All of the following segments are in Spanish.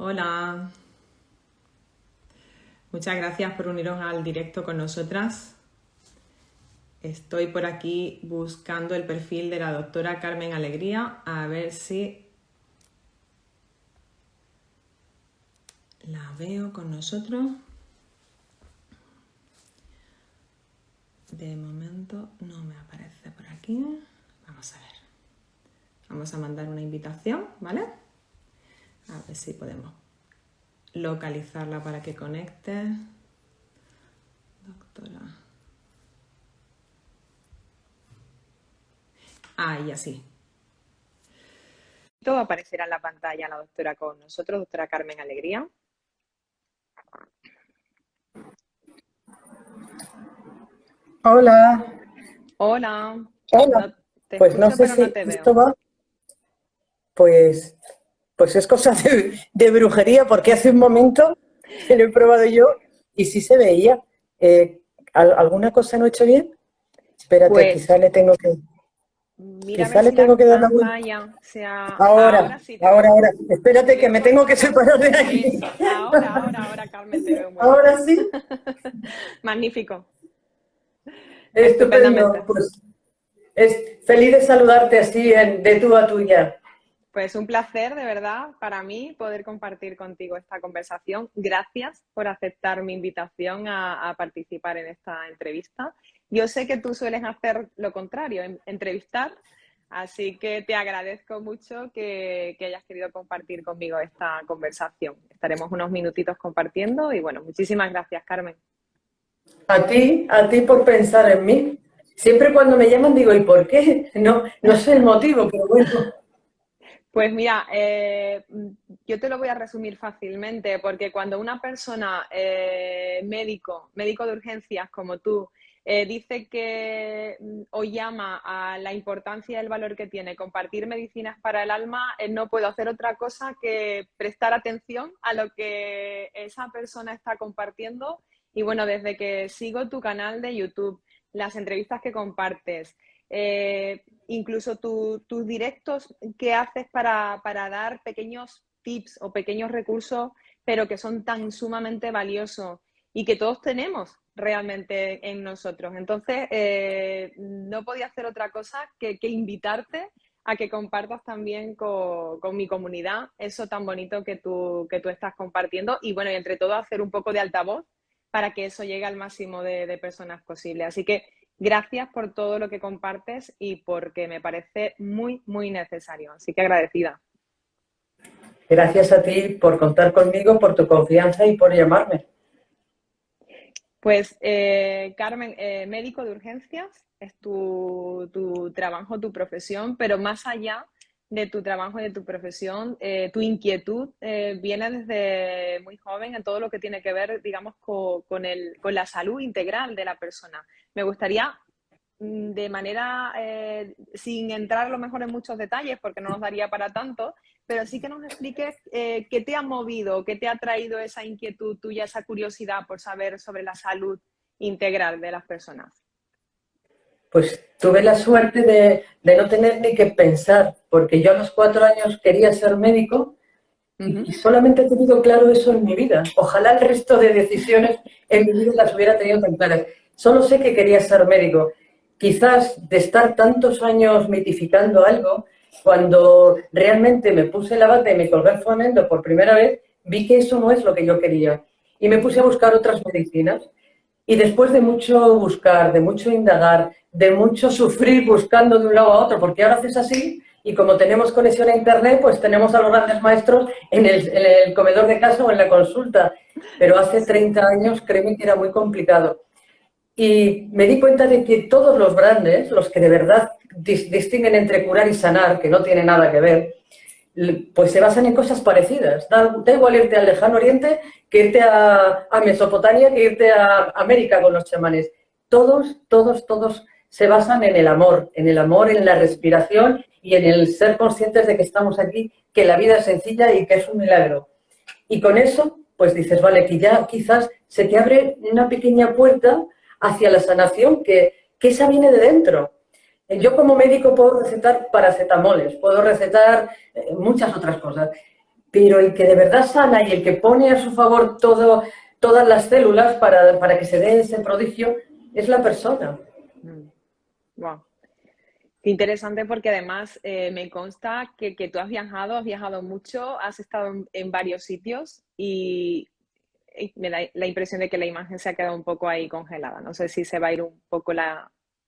Hola, muchas gracias por uniros al directo con nosotras. Estoy por aquí buscando el perfil de la doctora Carmen Alegría, a ver si la veo con nosotros. De momento no me aparece por aquí. Vamos a ver. Vamos a mandar una invitación, ¿vale? A ver si podemos localizarla para que conecte. Doctora. Y así. Todo aparecerá en la pantalla la doctora con nosotros, doctora Carmen Alegría. Hola. Hola. Hola. Te Pues no escucho, sé pero no si te esto veo. va, pues, pues es cosa de brujería, porque hace un momento que lo he probado yo y sí se veía. ¿Alguna cosa no he hecho bien? Espérate, Pues mira a ver quizá le si la tengo que dar la vuelta. pantalla sea... Ahora, Ahora sí te ahora, veo. ahora. Te Espérate que veo me tengo que bonita. separar de aquí. Eso. Ahora, Carmen, te veo muy bien. Ahora sí. Magnífico. Estupendo. Estupendamente. Pues es feliz de saludarte así de tú a tuya. Pues un placer, de verdad, para mí poder compartir contigo esta conversación. Gracias por aceptar mi invitación a participar en esta entrevista. Yo sé que tú sueles hacer lo contrario, entrevistar, así que te agradezco mucho que hayas querido compartir conmigo esta conversación. Estaremos unos minutitos compartiendo y bueno, muchísimas gracias, Carmen. A ti por pensar en mí. Siempre cuando me llaman digo, ¿y por qué? No sé el motivo, pero bueno. Pues mira, yo te lo voy a resumir fácilmente, porque cuando una persona, médico de urgencias como tú, dice que o llama a la importancia y el valor que tiene compartir medicinas para el alma, no puedo hacer otra cosa que prestar atención a lo que esa persona está compartiendo. Y bueno, desde que sigo tu canal de YouTube, las entrevistas que compartes, incluso tus directos que haces para dar pequeños tips o pequeños recursos, pero que son tan sumamente valiosos y que todos tenemos realmente en nosotros. Entonces, no podía hacer otra cosa que invitarte a que compartas también con mi comunidad eso tan bonito que tú estás compartiendo y bueno, y entre todo hacer un poco de altavoz para que eso llegue al máximo de personas posible. Así que gracias por todo lo que compartes y porque me parece muy, muy necesario. Así que agradecida. Gracias a ti por contar conmigo, por tu confianza y por llamarme. Pues, Carmen, médico de urgencias es tu trabajo, tu profesión, pero más allá de tu trabajo y de tu profesión, tu inquietud viene desde muy joven en todo lo que tiene que ver, digamos, con la salud integral de la persona. Me gustaría de manera, sin entrar a lo mejor en muchos detalles, porque no nos daría para tanto, pero sí que nos expliques qué te ha movido, qué te ha traído esa inquietud tuya, esa curiosidad por saber sobre la salud integral de las personas. Pues tuve la suerte de no tener ni que pensar, porque yo a los 4 años quería ser médico y solamente he tenido claro eso en mi vida. Ojalá el resto de decisiones en mi vida las hubiera tenido tan claras. Solo sé que quería ser médico. Quizás de estar tantos años mitificando algo, cuando realmente me puse la bata y me colgué el fundamento por primera vez, vi que eso no es lo que yo quería. Y me puse a buscar otras medicinas. Y después de mucho buscar, de mucho indagar, de mucho sufrir buscando de un lado a otro, porque ahora haces así y como tenemos conexión a Internet, pues tenemos a los grandes maestros en el comedor de casa o en la consulta. Pero hace Sí. 30 años créeme que era muy complicado. Y me di cuenta de que todos los grandes, los que de verdad distinguen entre curar y sanar, que no tiene nada que ver, pues se basan en cosas parecidas. Da igual irte al lejano oriente que irte a Mesopotamia, que irte a América con los chamanes. Todos se basan en el amor, en la respiración y en el ser conscientes de que estamos aquí, que la vida es sencilla y que es un milagro. Y con eso, pues dices, vale, que ya quizás se te abre una pequeña puerta hacia la sanación, que esa viene de dentro. Yo como médico puedo recetar paracetamoles, puedo recetar muchas otras cosas, pero el que de verdad sana y el que pone a su favor todas las células para que se dé ese prodigio es la persona. Wow. Qué interesante, porque además me consta que tú has viajado mucho, has estado en varios sitios y me da la impresión de que la imagen se ha quedado un poco ahí congelada. No sé si se va a ir un poco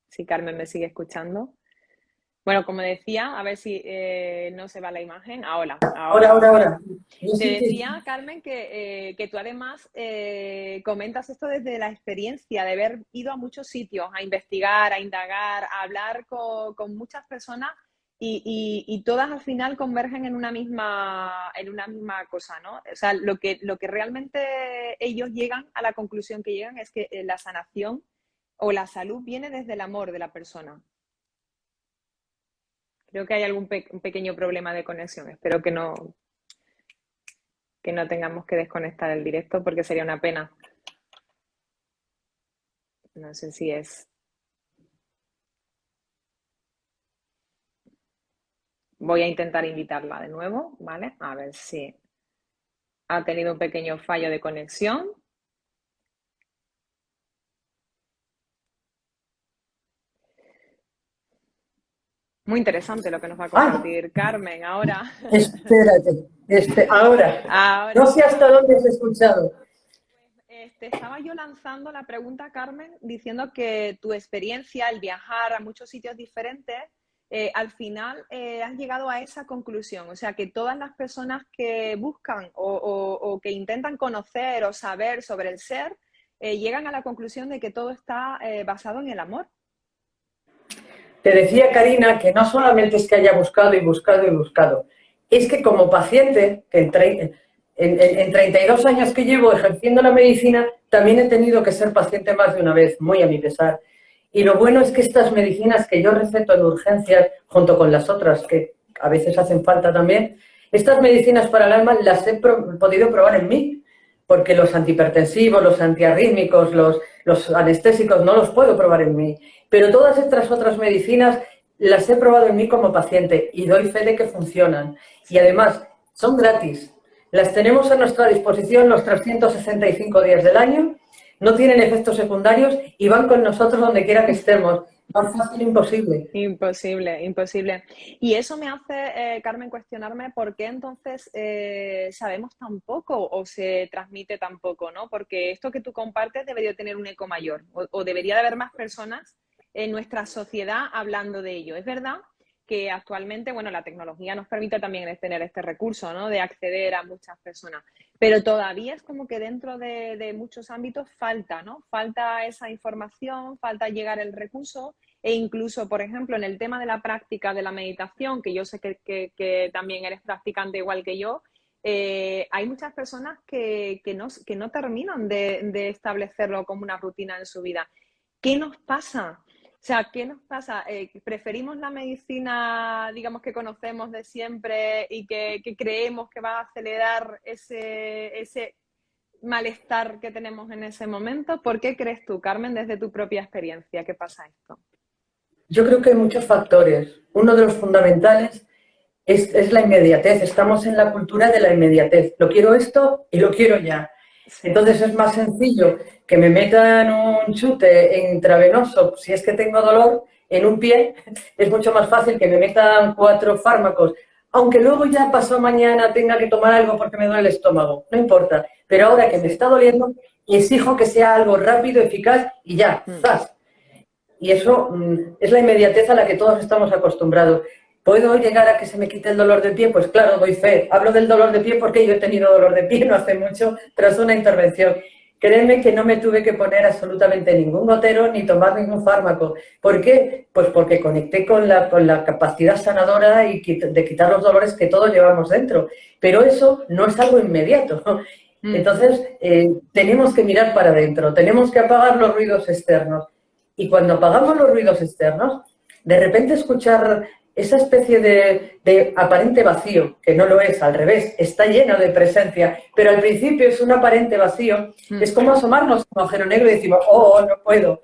si Carmen me sigue escuchando. Bueno, como decía, a ver si no se va la imagen. Ahora. Te decía, Carmen, que tú además comentas esto desde la experiencia de haber ido a muchos sitios a investigar, a indagar, a hablar con muchas personas y todas al final convergen en una misma cosa, ¿no? O sea, lo que realmente ellos llegan a la conclusión que llegan es que la sanación o la salud viene desde el amor de la persona. Creo que hay un pequeño problema de conexión. Espero que no tengamos que desconectar el directo, porque sería una pena. No sé si es... Voy a intentar invitarla de nuevo, ¿vale? A ver si ha tenido un pequeño fallo de conexión. Muy interesante lo que nos va a compartir Carmen ahora. Espérate, ahora. No sé hasta dónde has escuchado. Estaba yo lanzando la pregunta, Carmen, diciendo que tu experiencia, el viajar a muchos sitios diferentes, al final has llegado a esa conclusión. O sea, que todas las personas que buscan o que intentan conocer o saber sobre el ser, llegan a la conclusión de que todo está basado en el amor. Te decía, Karina, que no solamente es que haya buscado y buscado y buscado, es que como paciente, que en 32 años que llevo ejerciendo la medicina, también he tenido que ser paciente más de una vez, muy a mi pesar. Y lo bueno es que estas medicinas que yo receto en urgencias, junto con las otras que a veces hacen falta también, estas medicinas para el alma las he podido probar en mí, porque los antihipertensivos, los antiarrítmicos, los anestésicos no los puedo probar en mí. Pero todas estas otras medicinas las he probado en mí como paciente y doy fe de que funcionan. Y además son gratis. Las tenemos a nuestra disposición los 365 días del año, no tienen efectos secundarios y van con nosotros donde quiera que estemos. Más fácil imposible. Imposible. Y eso me hace, Carmen, cuestionarme por qué entonces sabemos tan poco o se transmite tan poco, ¿no? Porque esto que tú compartes debería tener un eco mayor o debería de haber más personas en nuestra sociedad hablando de ello. Es verdad que actualmente, bueno, la tecnología nos permite también tener este recurso, ¿no? De acceder a muchas personas, pero todavía es como que dentro de muchos ámbitos falta, ¿no? Falta esa información, falta llegar el recurso e incluso, por ejemplo, en el tema de la práctica de la meditación, que yo sé que también eres practicante igual que yo, hay muchas personas que no terminan de establecerlo como una rutina en su vida. ¿Qué nos pasa? O sea, ¿qué nos pasa? ¿Preferimos la medicina, digamos, que conocemos de siempre y que creemos que va a acelerar ese malestar que tenemos en ese momento? ¿Por qué crees tú, Carmen, desde tu propia experiencia, que pasa esto? Yo creo que hay muchos factores. Uno de los fundamentales es la inmediatez. Estamos en la cultura de la inmediatez. Lo quiero esto y lo quiero ya. Entonces es más sencillo que me metan un chute intravenoso, si es que tengo dolor, en un pie. Es mucho más fácil que me metan 4 fármacos, aunque luego ya pasado mañana tenga que tomar algo porque me duele el estómago. No importa. Pero ahora que me está doliendo, exijo que sea algo rápido, eficaz y ya, ¡zas! Y eso es la inmediatez a la que todos estamos acostumbrados. ¿Puedo llegar a que se me quite el dolor de pie? Pues claro, doy fe. Hablo del dolor de pie porque yo he tenido dolor de pie no hace mucho tras una intervención. Créeme que no me tuve que poner absolutamente ningún gotero ni tomar ningún fármaco. ¿Por qué? Pues porque conecté con la capacidad sanadora y de quitar los dolores que todos llevamos dentro. Pero eso no es algo inmediato. Entonces, tenemos que mirar para adentro, tenemos que apagar los ruidos externos. Y cuando apagamos los ruidos externos, de repente escuchar esa especie de aparente vacío, que no lo es, al revés, está lleno de presencia, pero al principio es un aparente vacío, es como asomarnos a un agujero negro y decimos, oh, no puedo.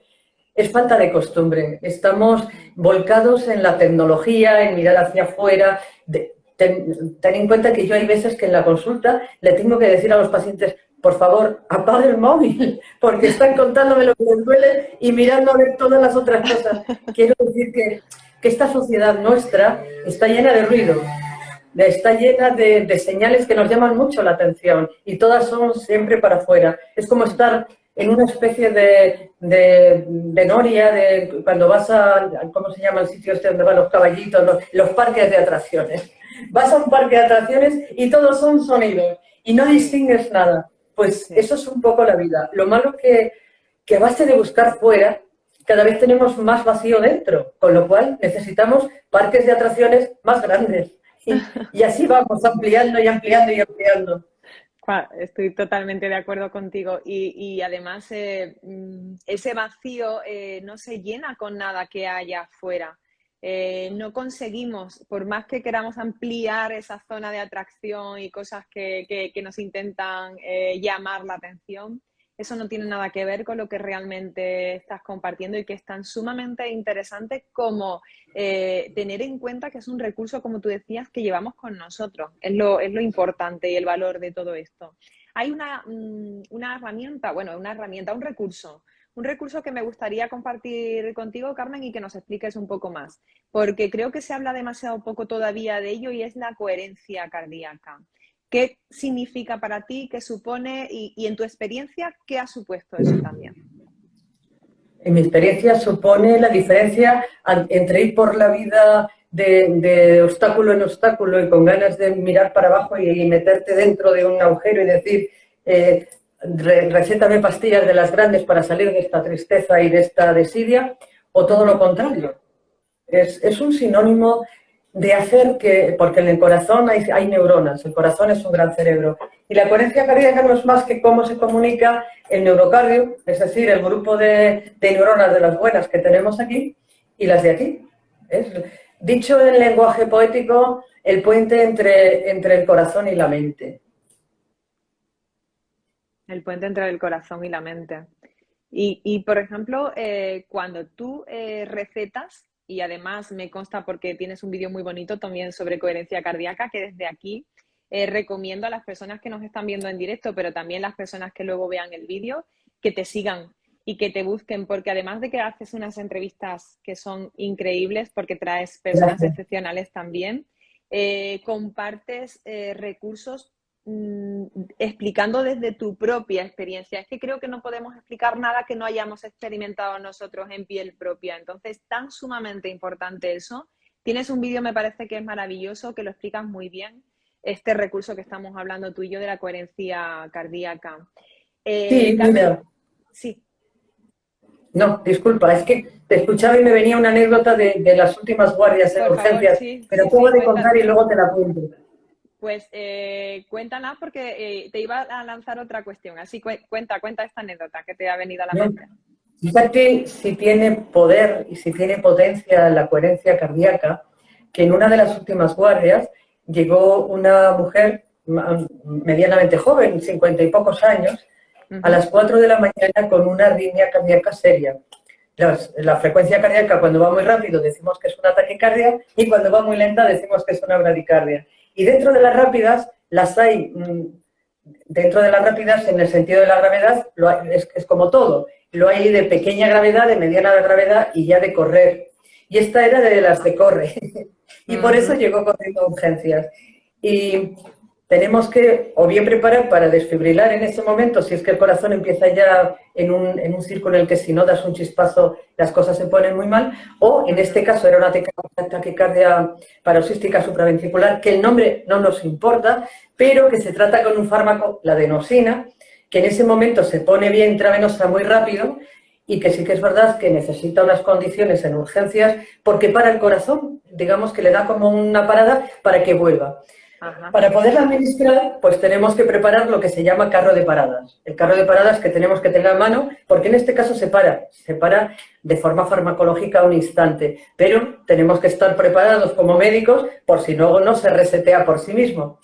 Es falta de costumbre, estamos volcados en la tecnología, en mirar hacia afuera, ten en cuenta que yo hay veces que en la consulta le tengo que decir a los pacientes, por favor, apague el móvil, porque están contándome lo que les duele y mirando a ver todas las otras cosas. Quiero decir que esta sociedad nuestra está llena de ruido, está llena de señales que nos llaman mucho la atención y todas son siempre para afuera. Es como estar en una especie de noria, cuando vas ¿cómo se llama el sitio este donde van los caballitos? Los parques de atracciones. Vas a un parque de atracciones y todos son sonidos y no distingues nada. Pues eso es un poco la vida. Lo malo que a base de buscar fuera, cada vez tenemos más vacío dentro, con lo cual necesitamos parques de atracciones más grandes. Y así vamos ampliando y ampliando y ampliando. Estoy totalmente de acuerdo contigo y además ese vacío no se llena con nada que haya afuera. No conseguimos, por más que queramos ampliar esa zona de atracción y cosas que nos intentan llamar la atención, eso no tiene nada que ver con lo que realmente estás compartiendo y que es tan sumamente interesante como tener en cuenta que es un recurso, como tú decías, que llevamos con nosotros. Es lo importante y el valor de todo esto. Hay una herramienta, un recurso que me gustaría compartir contigo, Carmen, y que nos expliques un poco más, porque creo que se habla demasiado poco todavía de ello y es la coherencia cardíaca. ¿Qué significa para ti? ¿Qué supone? Y en tu experiencia, ¿qué ha supuesto eso también? En mi experiencia supone la diferencia entre ir por la vida de obstáculo en obstáculo y con ganas de mirar para abajo y meterte dentro de un agujero y decir, recétame pastillas de las grandes para salir de esta tristeza y de esta desidia, o todo lo contrario. Es un sinónimo de hacer porque en el corazón hay neuronas, el corazón es un gran cerebro. Y la coherencia cardíaca no es más que cómo se comunica el neurocardio, es decir, el grupo de neuronas de las buenas que tenemos aquí y las de aquí. Dicho en lenguaje poético, el puente entre el corazón y la mente. El puente entre el corazón y la mente. Y por ejemplo, cuando tú recetas, y además me consta porque tienes un vídeo muy bonito también sobre coherencia cardíaca, que desde aquí recomiendo a las personas que nos están viendo en directo, pero también las personas que luego vean el vídeo, que te sigan y que te busquen, porque además de que haces unas entrevistas que son increíbles, porque traes personas excepcionales también, compartes recursos explicando desde tu propia experiencia. Es que creo que no podemos explicar nada que no hayamos experimentado nosotros en piel propia. Entonces, tan sumamente importante eso. Tienes un vídeo, me parece que es maravilloso, que lo explicas muy bien, este recurso que estamos hablando tú y yo de la coherencia cardíaca. Sí, Carmen, mira. Sí. No, disculpa, es que te escuchaba y me venía una anécdota de las últimas guardias en urgencias, pero te voy a contar y luego te la cuento. Pues cuéntala porque te iba a lanzar otra cuestión. Así cuenta esta anécdota que te ha venido a la mente. Fíjate si tiene poder y si tiene potencia la coherencia cardíaca, que en una de las últimas guardias llegó una mujer medianamente joven, 50 y pocos años, a las 4 de la mañana con una arritmia cardíaca seria. La frecuencia cardíaca cuando va muy rápido decimos que es una taquicardia y cuando va muy lenta decimos que es una bradicardia. Y dentro de las rápidas las hay, dentro de las rápidas en el sentido de la gravedad es como todo. Lo hay de pequeña gravedad, de mediana gravedad y ya de correr. Y esta era de las de corre. Y por eso llegó corriendo a urgencias. Y tenemos que o bien preparar para desfibrilar en ese momento, si es que el corazón empieza ya en un círculo en el que si no das un chispazo las cosas se ponen muy mal, o en este caso era una taquicardia paroxística supraventricular, que el nombre no nos importa, pero que se trata con un fármaco, la adenosina, que en ese momento se pone vía intravenosa muy rápido y que sí que es verdad que necesita unas condiciones en urgencias porque para el corazón, digamos que le da como una parada para que vuelva. Ajá. Para poderla administrar, pues tenemos que preparar lo que se llama carro de paradas. El carro de paradas que tenemos que tener a mano, porque en este caso se para de forma farmacológica a un instante, pero tenemos que estar preparados como médicos por si luego no se resetea por sí mismo.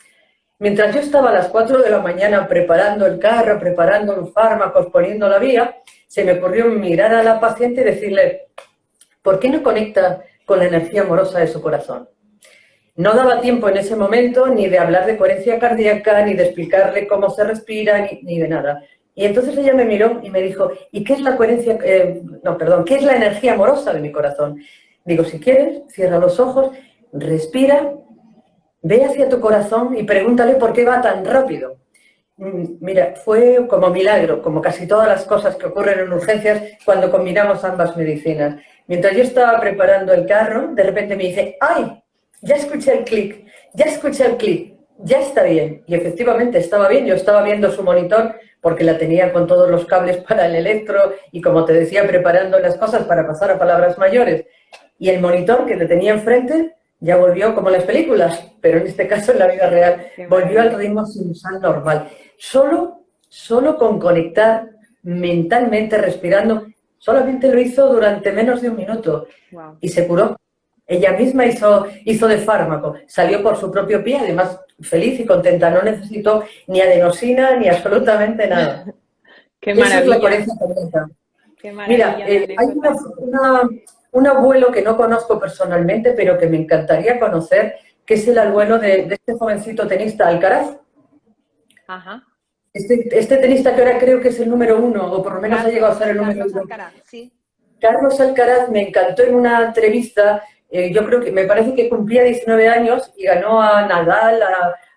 Mientras yo estaba a las 4 de la mañana preparando el carro, preparando los fármacos, poniendo la vía, se me ocurrió mirar a la paciente y decirle, ¿por qué no conecta con la energía amorosa de su corazón? No daba tiempo en ese momento ni de hablar de coherencia cardíaca, ni de explicarle cómo se respira, ni de nada. Y entonces ella me miró y me dijo, ¿y qué es la coherencia? ¿Qué es la energía amorosa de mi corazón? Digo, si quieres, cierra los ojos, respira, ve hacia tu corazón y pregúntale por qué va tan rápido. Mira, fue como milagro, como casi todas las cosas que ocurren en urgencias cuando combinamos ambas medicinas. Mientras yo estaba preparando el carro, de repente me dice, ¡ay! Ya escuché el clic, ya escuché el clic, ya está bien. Y efectivamente estaba bien, yo estaba viendo su monitor porque la tenía con todos los cables para el electro y, como te decía, preparando las cosas para pasar a palabras mayores. Y el monitor que le tenía enfrente ya volvió como en las películas, pero en este caso en la vida real, volvió al ritmo sinusal normal. Solo con conectar mentalmente, respirando, solamente lo hizo durante menos de un minuto. Wow. Y se curó. Ella misma hizo de fármaco, salió por su propio pie, además feliz y contenta, no necesitó ni adenosina ni absolutamente nada. ¡Qué maravilla! Esa es la coherencia cardíaca. ¡Qué maravilla! Mira, hay un abuelo que no conozco personalmente, pero que me encantaría conocer, que es el abuelo de este jovencito tenista, Alcaraz. Ajá. Este tenista que ahora creo que es el número 1, o por lo menos ha llegado a ser el número 1. Alcaraz, sí. Carlos Alcaraz me encantó en una entrevista, yo creo que me parece que cumplía 19 años y ganó a Nadal,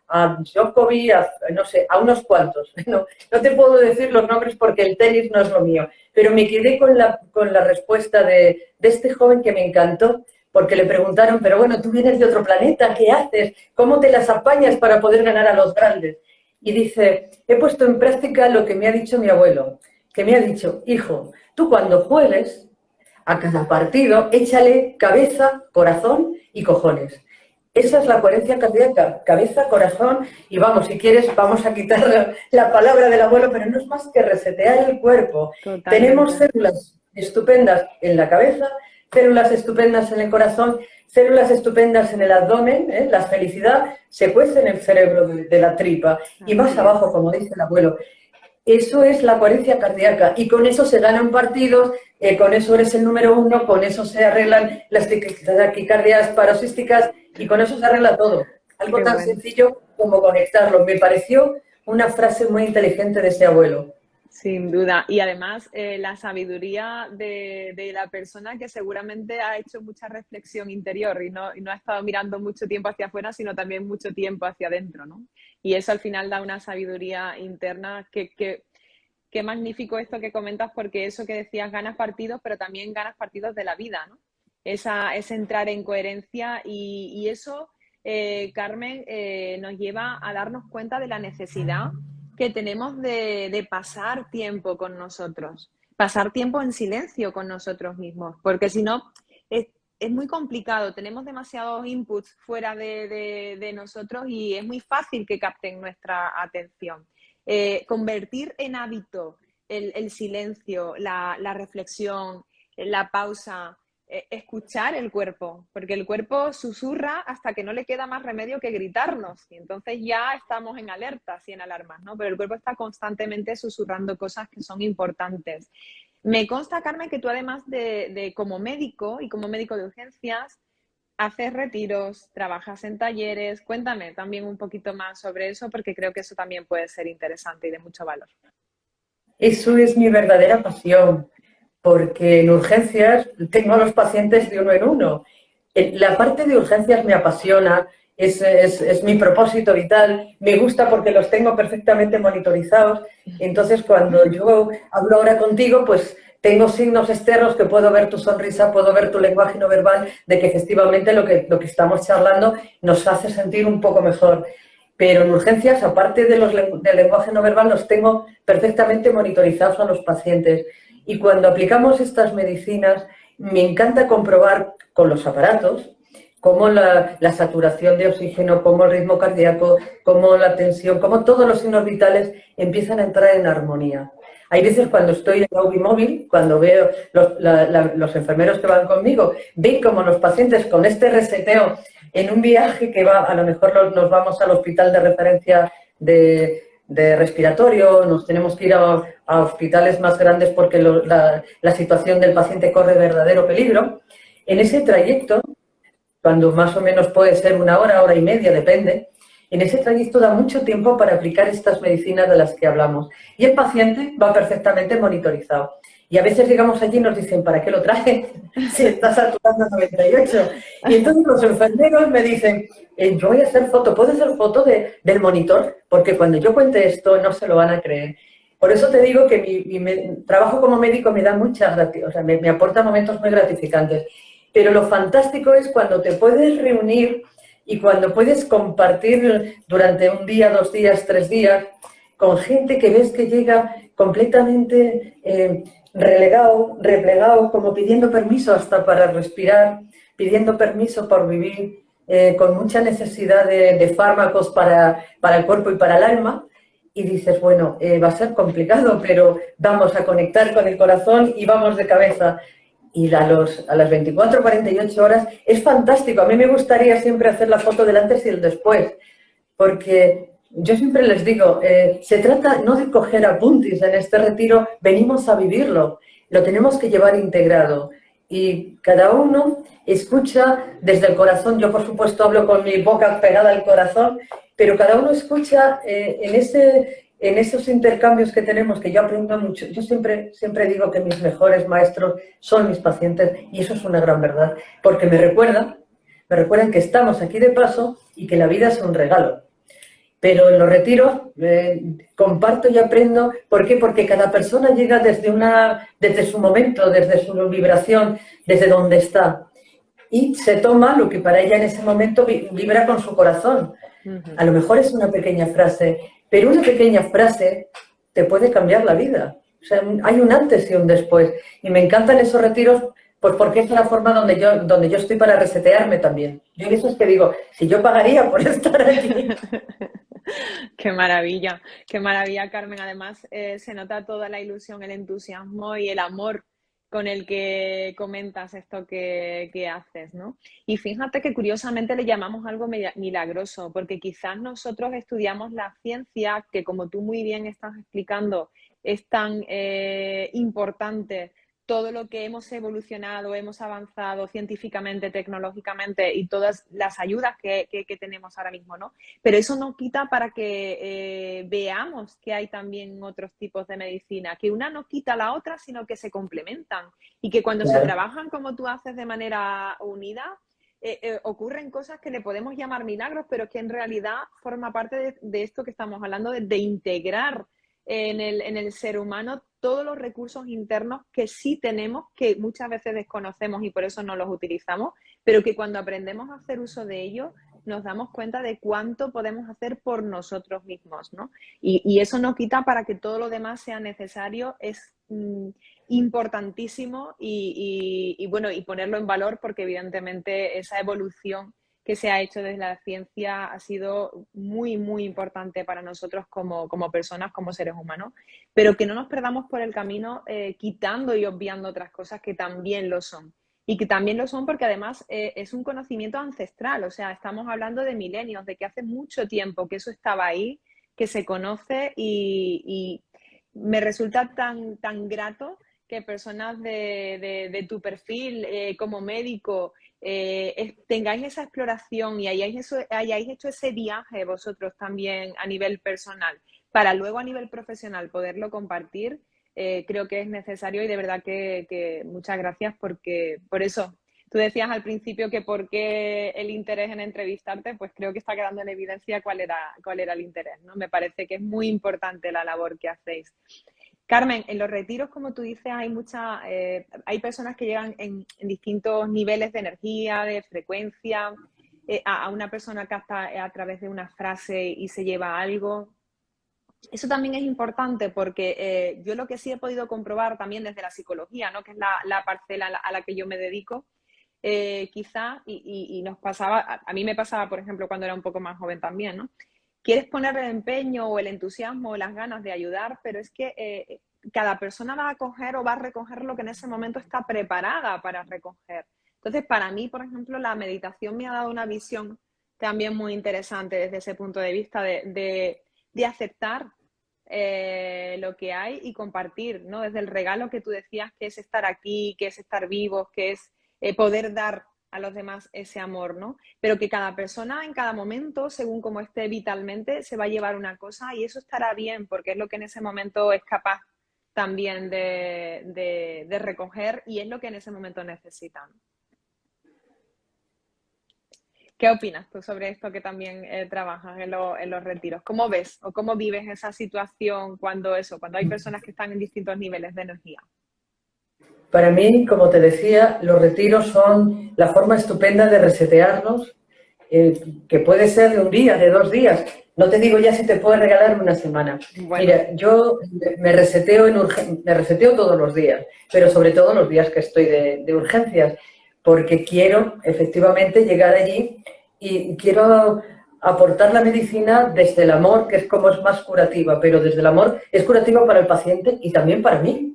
a Djokovic, no sé, a unos cuantos. No te puedo decir los nombres porque el tenis no es lo mío, pero me quedé con la respuesta de este joven que me encantó, porque le preguntaron, pero bueno, tú vienes de otro planeta, ¿qué haces? ¿Cómo te las apañas para poder ganar a los grandes? Y dice, he puesto en práctica lo que me ha dicho mi abuelo, que me ha dicho, hijo, tú cuando juegues a cada partido, échale cabeza, corazón y cojones. Esa es la coherencia cardíaca, cabeza, corazón, y vamos, si quieres, vamos a quitar la palabra del abuelo, pero no es más que resetear el cuerpo. Totalmente. Tenemos células estupendas en la cabeza, células estupendas en el corazón, células estupendas en el abdomen, la felicidad se cuece en el cerebro de la tripa, y más abajo, como dice el abuelo. Eso es la coherencia cardíaca y con eso se ganan partidos, con eso eres el número 1, con eso se arreglan las taquicardias paroxísticas y con eso se arregla todo. Algo tan sencillo como conectarlo. Me pareció una frase muy inteligente de ese abuelo. Sin duda. Y además la sabiduría de la persona que seguramente ha hecho mucha reflexión interior y no ha estado mirando mucho tiempo hacia afuera, sino también mucho tiempo hacia adentro, ¿no? Y eso al final da una sabiduría interna qué magnífico esto que comentas, porque eso que decías, ganas partidos, pero también ganas partidos de la vida, ¿no? Ese entrar en coherencia y eso, Carmen, nos lleva a darnos cuenta de la necesidad que tenemos de pasar tiempo con nosotros, pasar tiempo en silencio con nosotros mismos, porque si no es muy complicado, tenemos demasiados inputs fuera de nosotros y es muy fácil que capten nuestra atención. Convertir en hábito el silencio, la reflexión, la pausa, escuchar el cuerpo, porque el cuerpo susurra hasta que no le queda más remedio que gritarnos y entonces ya estamos en alerta y en alarmas, ¿no? Pero el cuerpo está constantemente susurrando cosas que son importantes. Me consta, Carmen, que tú además de como médico y como médico de urgencias haces retiros, trabajas en talleres. Cuéntame también un poquito más sobre eso porque creo que eso también puede ser interesante y de mucho valor. Eso es mi verdadera pasión, porque en urgencias tengo a los pacientes de uno en uno. La parte de urgencias me apasiona, es mi propósito vital, me gusta porque los tengo perfectamente monitorizados. Entonces, cuando yo hablo ahora contigo, pues tengo signos externos que puedo ver tu sonrisa, puedo ver tu lenguaje no verbal, de que efectivamente lo que estamos charlando nos hace sentir un poco mejor. Pero en urgencias, aparte del lenguaje no verbal, los tengo perfectamente monitorizados a los pacientes. Y cuando aplicamos estas medicinas, me encanta comprobar con los aparatos cómo la saturación de oxígeno, cómo el ritmo cardíaco, cómo la tensión, cómo todos los signos vitales empiezan a entrar en armonía. Hay veces cuando estoy en la UBI móvil, cuando veo los enfermeros que van conmigo, ven como los pacientes con este reseteo en un viaje que va, a lo mejor nos vamos al hospital de referencia de respiratorio, nos tenemos que ir a hospitales más grandes porque la situación del paciente corre verdadero peligro. En ese trayecto, cuando más o menos puede ser una hora, hora y media, depende. En ese trayecto da mucho tiempo para aplicar estas medicinas de las que hablamos. Y el paciente va perfectamente monitorizado. Y a veces llegamos allí y nos dicen, ¿para qué lo traje? Si está saturando 98. Y entonces los enfermeros me dicen, yo voy a hacer foto, ¿puedo hacer foto del monitor? Porque cuando yo cuente esto no se lo van a creer. Por eso te digo que mi trabajo como médico me da muchas, o sea, me aporta momentos muy gratificantes. Pero lo fantástico es cuando te puedes reunir y cuando puedes compartir durante un día, 2 días, 3 días, con gente que ves que llega completamente relegado, replegado, como pidiendo permiso hasta para respirar, pidiendo permiso por vivir, con mucha necesidad de fármacos para el cuerpo y para el alma. Y dices, bueno, va a ser complicado, pero vamos a conectar con el corazón y vamos de cabeza. Y a las 24 48 horas es fantástico. A mí me gustaría siempre hacer la foto del antes y el después, porque yo siempre les digo, se trata no de coger apuntes en este retiro, venimos a vivirlo, lo tenemos que llevar integrado. Y cada uno escucha desde el corazón. Yo, por supuesto, hablo con mi boca pegada al corazón, pero cada uno escucha en esos intercambios que tenemos, que yo aprendo mucho. Yo siempre digo que mis mejores maestros son mis pacientes, y eso es una gran verdad, porque me recuerdan que estamos aquí de paso y que la vida es un regalo. Pero en los retiros comparto y aprendo. ¿Por qué? Porque cada persona llega desde su momento, desde su vibración, desde donde está. Y se toma lo que para ella en ese momento vibra con su corazón. A lo mejor es una pequeña frase, pero una pequeña frase te puede cambiar la vida. O sea, hay un antes y un después. Y me encantan esos retiros, pues porque es la forma donde yo estoy para resetearme también. Yo eso es que digo, si yo pagaría por estar aquí. Qué maravilla, Carmen. Además, se nota toda la ilusión, el entusiasmo y el amor con el que comentas esto que haces, ¿no? Y fíjate que curiosamente le llamamos algo milagroso, porque quizás nosotros estudiamos la ciencia, que como tú muy bien estás explicando, es tan importante todo lo que hemos evolucionado, hemos avanzado científicamente, tecnológicamente y todas las ayudas que tenemos ahora mismo, ¿no? Pero eso no quita para que veamos que hay también otros tipos de medicina, que una no quita la otra, sino que se complementan y que cuando se Claro. trabajan como tú haces de manera unida, ocurren cosas que le podemos llamar milagros, pero que en realidad forma parte de esto que estamos hablando, de integrar en el ser humano todos los recursos internos que sí tenemos, que muchas veces desconocemos y por eso no los utilizamos, pero que cuando aprendemos a hacer uso de ellos, nos damos cuenta de cuánto podemos hacer por nosotros mismos, ¿no? Y eso no quita para que todo lo demás sea necesario, es importantísimo y bueno, y ponerlo en valor porque evidentemente esa evolución que se ha hecho desde la ciencia ha sido muy, muy importante para nosotros como personas, como seres humanos, pero que no nos perdamos por el camino quitando y obviando otras cosas que también lo son. Y que también lo son porque además es un conocimiento ancestral, o sea, estamos hablando de milenios, de que hace mucho tiempo que eso estaba ahí, que se conoce y me resulta tan grato que personas de tu perfil como médico tengáis esa exploración y hayáis hecho ese viaje vosotros también a nivel personal, para luego a nivel profesional poderlo compartir, creo que es necesario y de verdad que muchas gracias porque por eso. Tú decías al principio que por qué el interés en entrevistarte, pues creo que está quedando en evidencia cuál era el interés, ¿no? Me parece que es muy importante la labor que hacéis. Carmen, en los retiros, como tú dices, hay personas que llegan en distintos niveles de energía, de frecuencia, a una persona capta a través de una frase y se lleva algo. Eso también es importante porque yo lo que sí he podido comprobar también desde la psicología, ¿no? Que es la parcela a la que yo me dedico, quizá, y nos pasaba, a mí me pasaba, por ejemplo, cuando era un poco más joven también, ¿no? Quieres poner el empeño o el entusiasmo o las ganas de ayudar, pero es que cada persona va a coger o va a recoger lo que en ese momento está preparada para recoger. Entonces, para mí, por ejemplo, la meditación me ha dado una visión también muy interesante desde ese punto de vista de aceptar lo que hay y compartir, ¿no? Desde el regalo que tú decías, que es estar aquí, que es estar vivos, que es poder dar a los demás ese amor, ¿no? Pero que cada persona en cada momento, según cómo esté vitalmente, se va a llevar una cosa y eso estará bien porque es lo que en ese momento es capaz también de recoger y es lo que en ese momento necesitan. ¿Qué opinas tú sobre esto que también trabajas en los retiros? ¿Cómo ves o cómo vives esa situación cuando hay personas que están en distintos niveles de energía? Para mí, como te decía, los retiros son la forma estupenda de resetearnos, que puede ser de un día, de 2 días. No te digo ya si te puedo regalar una semana. Bueno. Mira, yo me reseteo todos los días, pero sobre todo los días que estoy de urgencias, porque quiero efectivamente llegar allí y quiero aportar la medicina desde el amor, que es como es más curativa, pero desde el amor es curativa para el paciente y también para mí.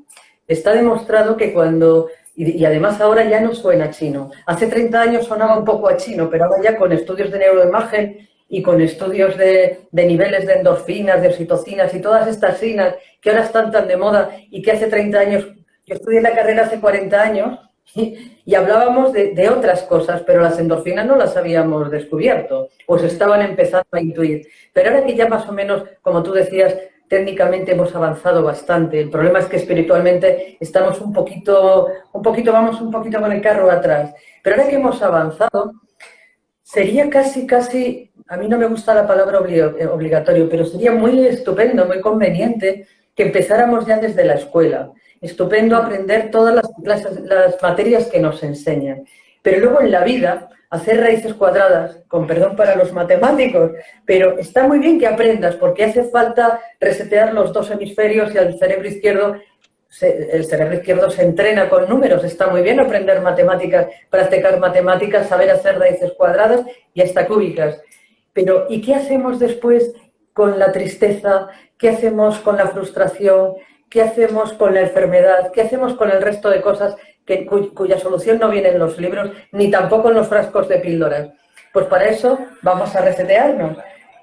Está demostrado que cuando, y además ahora ya no suena chino, hace 30 años sonaba un poco a chino, pero ahora ya con estudios de neuroimagen y con estudios de niveles de endorfinas, de oxitocinas y todas estas sinas que ahora están tan de moda y que hace 30 años, yo estudié la carrera hace 40 años y hablábamos de otras cosas, pero las endorfinas no las habíamos descubierto, pues estaban empezando a intuir. Pero ahora que ya más o menos, como tú decías, técnicamente hemos avanzado bastante. El problema es que espiritualmente estamos un poquito, vamos un poquito con el carro atrás. Pero ahora que hemos avanzado, sería casi, a mí no me gusta la palabra obligatorio, pero sería muy estupendo, muy conveniente que empezáramos ya desde la escuela. Estupendo aprender todas las materias que nos enseñan. Pero luego en la vida, hacer raíces cuadradas, con perdón para los matemáticos, pero está muy bien que aprendas porque hace falta resetear los 2 hemisferios y al cerebro izquierdo. El cerebro izquierdo se entrena con números, está muy bien aprender matemáticas, practicar matemáticas, saber hacer raíces cuadradas y hasta cúbicas. Pero ¿y qué hacemos después con la tristeza? ¿Qué hacemos con la frustración? ¿Qué hacemos con la enfermedad? ¿Qué hacemos con el resto de cosas cuya solución no viene en los libros ni tampoco en los frascos de píldoras? Pues para eso vamos a resetearnos.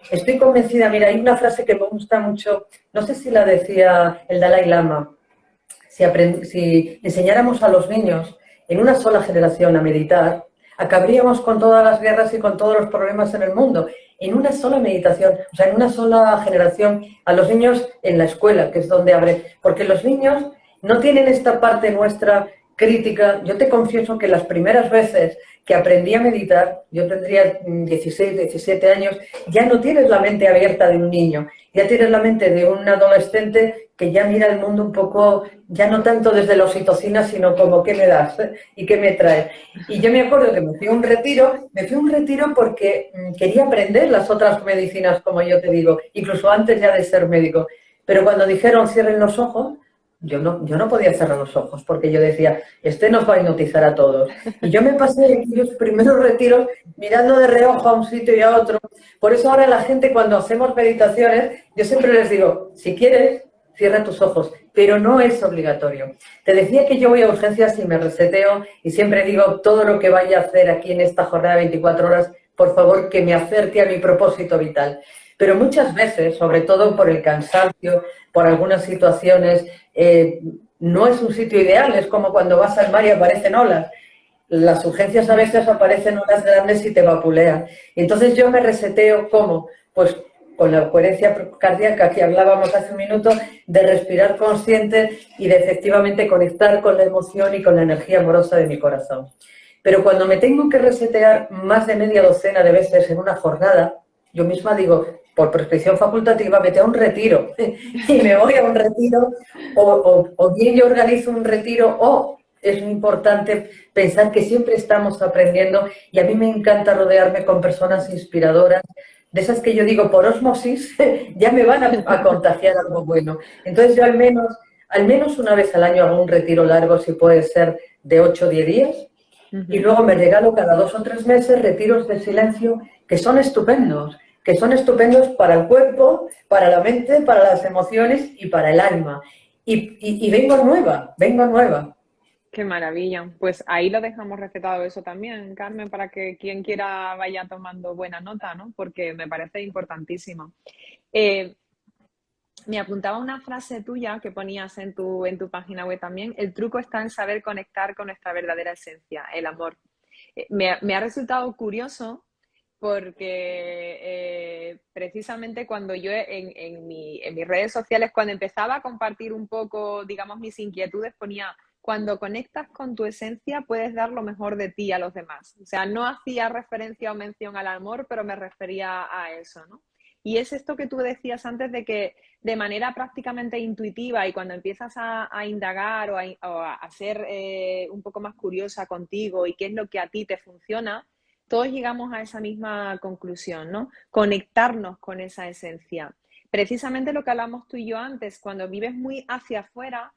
Estoy convencida, mira, hay una frase que me gusta mucho, no sé si la decía el Dalai Lama. Si enseñáramos a los niños en una sola generación a meditar, acabaríamos con todas las guerras y con todos los problemas en el mundo. En una sola meditación, o sea, en una sola generación, a los niños en la escuela, que es donde abre. Porque los niños no tienen esta parte nuestra crítica. Yo te confieso que las primeras veces que aprendí a meditar, yo tendría 16, 17 años, ya no tienes la mente abierta de un niño, ya tienes la mente de un adolescente que ya mira el mundo un poco, ya no tanto desde la oxitocina, sino como ¿qué me das y qué me traes? Y yo me acuerdo que me fui a un retiro porque quería aprender las otras medicinas, como yo te digo, incluso antes ya de ser médico. Pero cuando dijeron cierren los ojos, yo no podía cerrar los ojos porque yo decía, este nos va a hipnotizar a todos. Y yo me pasé los primeros retiros mirando de reojo a un sitio y a otro. Por eso ahora la gente cuando hacemos meditaciones, yo siempre les digo, si quieres, cierra tus ojos, pero no es obligatorio. Te decía que yo voy a urgencias y me reseteo y siempre digo todo lo que vaya a hacer aquí en esta jornada de 24 horas, por favor, que me acerque a mi propósito vital. Pero muchas veces, sobre todo por el cansancio, por algunas situaciones, no es un sitio ideal, es como cuando vas al mar y aparecen olas. Las urgencias a veces aparecen olas grandes y te vapulean. Y entonces yo me reseteo, ¿cómo? Pues con la coherencia cardíaca que hablábamos hace un minuto, de respirar consciente y de efectivamente conectar con la emoción y con la energía amorosa de mi corazón. Pero cuando me tengo que resetear más de media docena de veces en una jornada, yo misma digo, por prescripción facultativa, vete a un retiro. Y me voy a un retiro, o bien yo organizo un retiro, o es muy importante pensar que siempre estamos aprendiendo y a mí me encanta rodearme con personas inspiradoras, de esas que yo digo, por ósmosis, ya me van a contagiar algo bueno. Entonces yo al menos una vez al año hago un retiro largo, si puede ser de 8 o 10 días, y luego me regalo cada 2 o 3 meses retiros de silencio que son estupendos para el cuerpo, para la mente, para las emociones y para el alma. Y vengo nueva, vengo nueva. Qué maravilla. Pues ahí lo dejamos recetado eso también, Carmen, para que quien quiera vaya tomando buena nota, ¿no? Porque me parece importantísimo. Me apuntaba una frase tuya que ponías en tu página web también. El truco está en saber conectar con nuestra verdadera esencia, el amor. me ha resultado curioso porque precisamente cuando yo en mis redes sociales, cuando empezaba a compartir un poco, digamos, mis inquietudes, ponía, cuando conectas con tu esencia puedes dar lo mejor de ti a los demás. O sea, no hacía referencia o mención al amor, pero me refería a eso, ¿no? Y es esto que tú decías antes de que de manera prácticamente intuitiva y cuando empiezas a indagar o a ser un poco más curiosa contigo y qué es lo que a ti te funciona, todos llegamos a esa misma conclusión, ¿no? Conectarnos con esa esencia. Precisamente lo que hablamos tú y yo antes, cuando vives muy hacia afuera,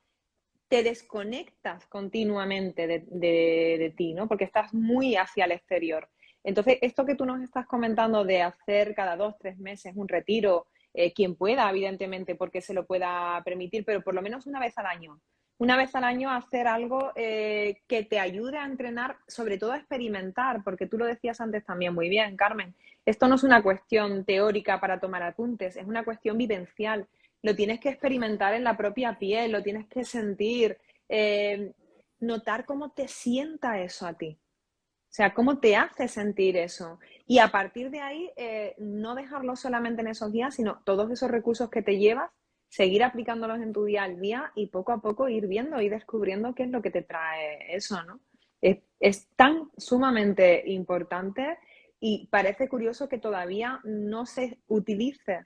te desconectas continuamente de ti, ¿no? Porque estás muy hacia el exterior. Entonces, esto que tú nos estás comentando de hacer cada 2, 3 meses un retiro, quien pueda, evidentemente, porque se lo pueda permitir, pero por lo menos una vez al año. Una vez al año hacer algo que te ayude a entrenar, sobre todo a experimentar, porque tú lo decías antes también muy bien, Carmen. Esto no es una cuestión teórica para tomar apuntes, es una cuestión vivencial. Lo tienes que experimentar en la propia piel, lo tienes que sentir, notar cómo te sienta eso a ti. O sea, cómo te hace sentir eso. Y a partir de ahí, no dejarlo solamente en esos días, sino todos esos recursos que te llevas, seguir aplicándolos en tu día al día y poco a poco ir viendo y descubriendo qué es lo que te trae eso, ¿no? Es tan sumamente importante y parece curioso que todavía no se utilice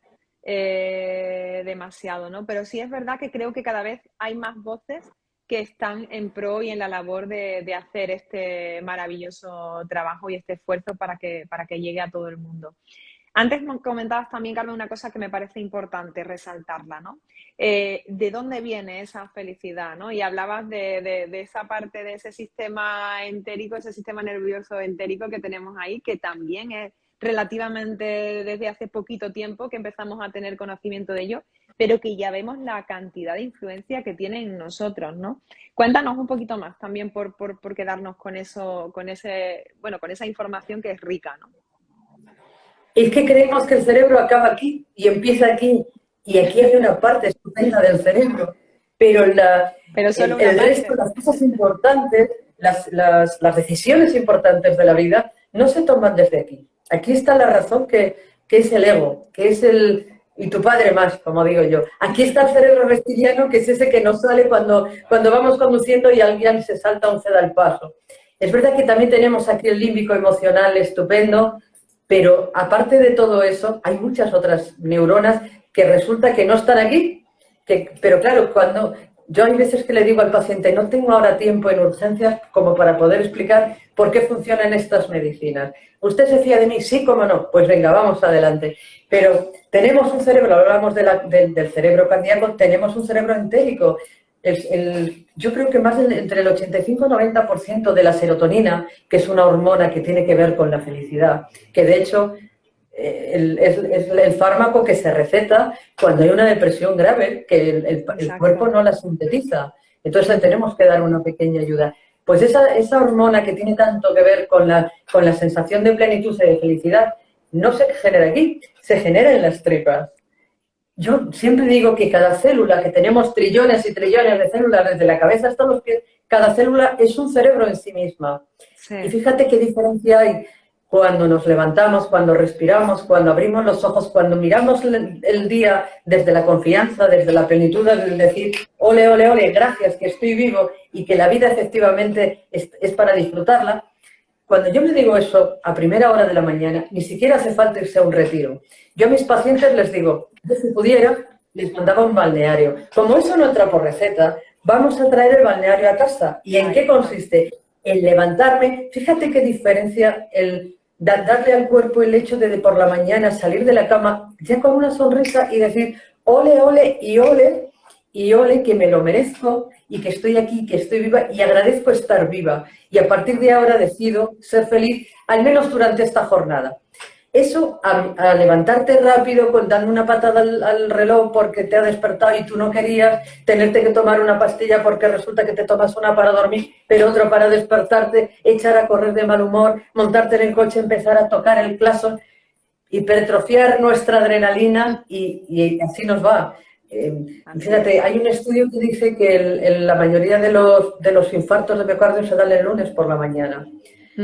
demasiado, ¿no? Pero sí es verdad que creo que cada vez hay más voces que están en pro y en la labor de hacer este maravilloso trabajo y este esfuerzo para que llegue a todo el mundo. Antes me comentabas también, Carmen, una cosa que me parece importante resaltarla, ¿no? ¿De dónde viene esa felicidad, ¿no? Y hablabas de esa parte de ese sistema entérico, ese sistema nervioso entérico que tenemos ahí, que también es relativamente desde hace poquito tiempo que empezamos a tener conocimiento de ello, pero que ya vemos la cantidad de influencia que tiene en nosotros, ¿no? Cuéntanos un poquito más también por quedarnos con eso, con esa información que es rica, ¿no? Es que creemos que el cerebro acaba aquí y empieza aquí, y aquí hay una parte estupenda del cerebro, pero Pero solo una el parte. resto, las cosas importantes, las decisiones importantes de la vida, no se toman desde aquí. Aquí está la razón que es el ego, que es y tu padre más, como digo yo. Aquí está el cerebro reptiliano, que es ese que nos sale cuando vamos conduciendo y alguien se salta un ceda al paso. Es verdad que también tenemos aquí el límbico emocional estupendo, pero aparte de todo eso, hay muchas otras neuronas que resulta que no están aquí. Pero claro, cuando yo hay veces que le digo al paciente, no tengo ahora tiempo en urgencias como para poder explicar por qué funcionan estas medicinas. ¿Usted se fía de mí? Sí, cómo no. Pues venga, vamos adelante. Pero tenemos un cerebro, hablamos del cerebro cardíaco, tenemos un cerebro entérico. Yo creo que entre el 85 y 90% de la serotonina, que es una hormona que tiene que ver con la felicidad, que de hecho es el fármaco que se receta cuando hay una depresión grave, que el cuerpo no la sintetiza. Entonces tenemos que dar una pequeña ayuda. Pues esa hormona que tiene tanto que ver con la sensación de plenitud y de felicidad, no se genera aquí, se genera en las tripas. Yo siempre digo que cada célula, que tenemos trillones y trillones de células desde la cabeza hasta los pies, cada célula es un cerebro en sí misma. Sí. Y fíjate qué diferencia hay cuando nos levantamos, cuando respiramos, cuando abrimos los ojos, cuando miramos el día desde la confianza, desde la plenitud, del decir, ole, ole, ole, gracias que estoy vivo y que la vida efectivamente es para disfrutarla. Cuando yo me digo eso a primera hora de la mañana, ni siquiera hace falta irse a un retiro. Yo a mis pacientes les digo, si pudiera, les mandaba un balneario. Como eso no entra por receta, vamos a traer el balneario a casa. ¿Y en qué consiste? En levantarme. Fíjate qué diferencia el darle al cuerpo el hecho de por la mañana salir de la cama ya con una sonrisa y decir, ole, ole y ole, y ole, que me lo merezco y que estoy aquí, que estoy viva y agradezco estar viva. Y a partir de ahora decido ser feliz, al menos durante esta jornada. Eso, a levantarte rápido, dando una patada al reloj porque te ha despertado y tú no querías, tenerte que tomar una pastilla porque resulta que te tomas una para dormir, pero otra para despertarte, echar a correr de mal humor, montarte en el coche, empezar a tocar el claxon, hipertrofiar nuestra adrenalina y así nos va. Fíjate, hay un estudio que dice que la mayoría de los infartos de miocardio se dan el lunes por la mañana.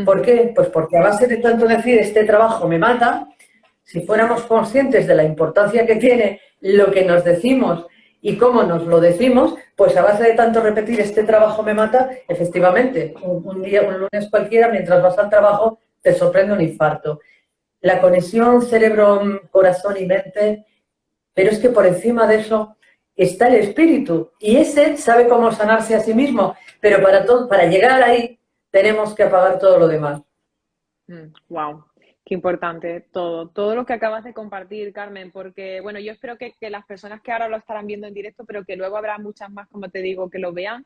¿Por Ujú, qué? Pues porque a base de tanto decir este trabajo me mata, si fuéramos conscientes de la importancia que tiene lo que nos decimos y cómo nos lo decimos, pues a base de tanto repetir este trabajo me mata, efectivamente, un día, un lunes cualquiera, mientras vas al trabajo, te sorprende un infarto. La conexión cerebro, corazón y mente, pero es que por encima de eso está el espíritu y ese sabe cómo sanarse a sí mismo, pero para llegar ahí tenemos que apagar todo lo demás. wow, qué importante todo lo que acabas de compartir, Carmen, porque bueno, yo espero que las personas que ahora lo estarán viendo en directo, pero que luego habrá muchas más, como te digo, que lo vean,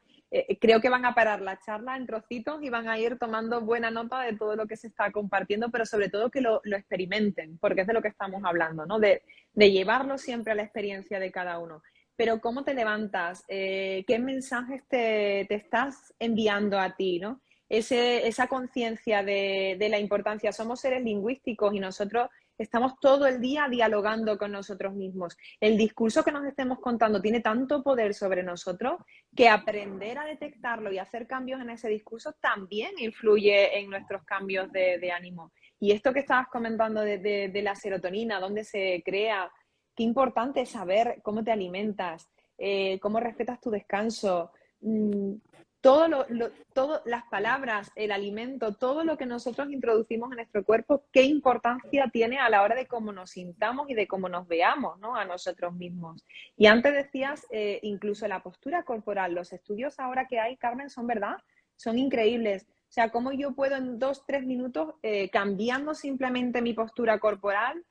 creo que van a parar la charla en trocitos y van a ir tomando buena nota de todo lo que se está compartiendo, pero sobre todo que lo experimenten, porque es de lo que estamos hablando, ¿no? De llevarlo siempre a la experiencia de cada uno. Pero ¿cómo te levantas? ¿Qué mensajes te estás enviando a ti, ¿no? Esa conciencia de la importancia. Somos seres lingüísticos y nosotros estamos todo el día dialogando con nosotros mismos. El discurso que nos estemos contando tiene tanto poder sobre nosotros que aprender a detectarlo y hacer cambios en ese discurso también influye en nuestros cambios de ánimo. Y esto que estabas comentando de la serotonina, dónde se crea, qué importante es saber cómo te alimentas, cómo respetas tu descanso, todo, las palabras, el alimento, todo lo que nosotros introducimos en nuestro cuerpo, qué importancia tiene a la hora de cómo nos sintamos y de cómo nos veamos, ¿no? A nosotros mismos. Y antes decías, incluso la postura corporal, los estudios ahora que hay, Carmen, son verdad, son increíbles. O sea, cómo yo puedo en 2, 3 minutos, cambiando simplemente mi postura corporal,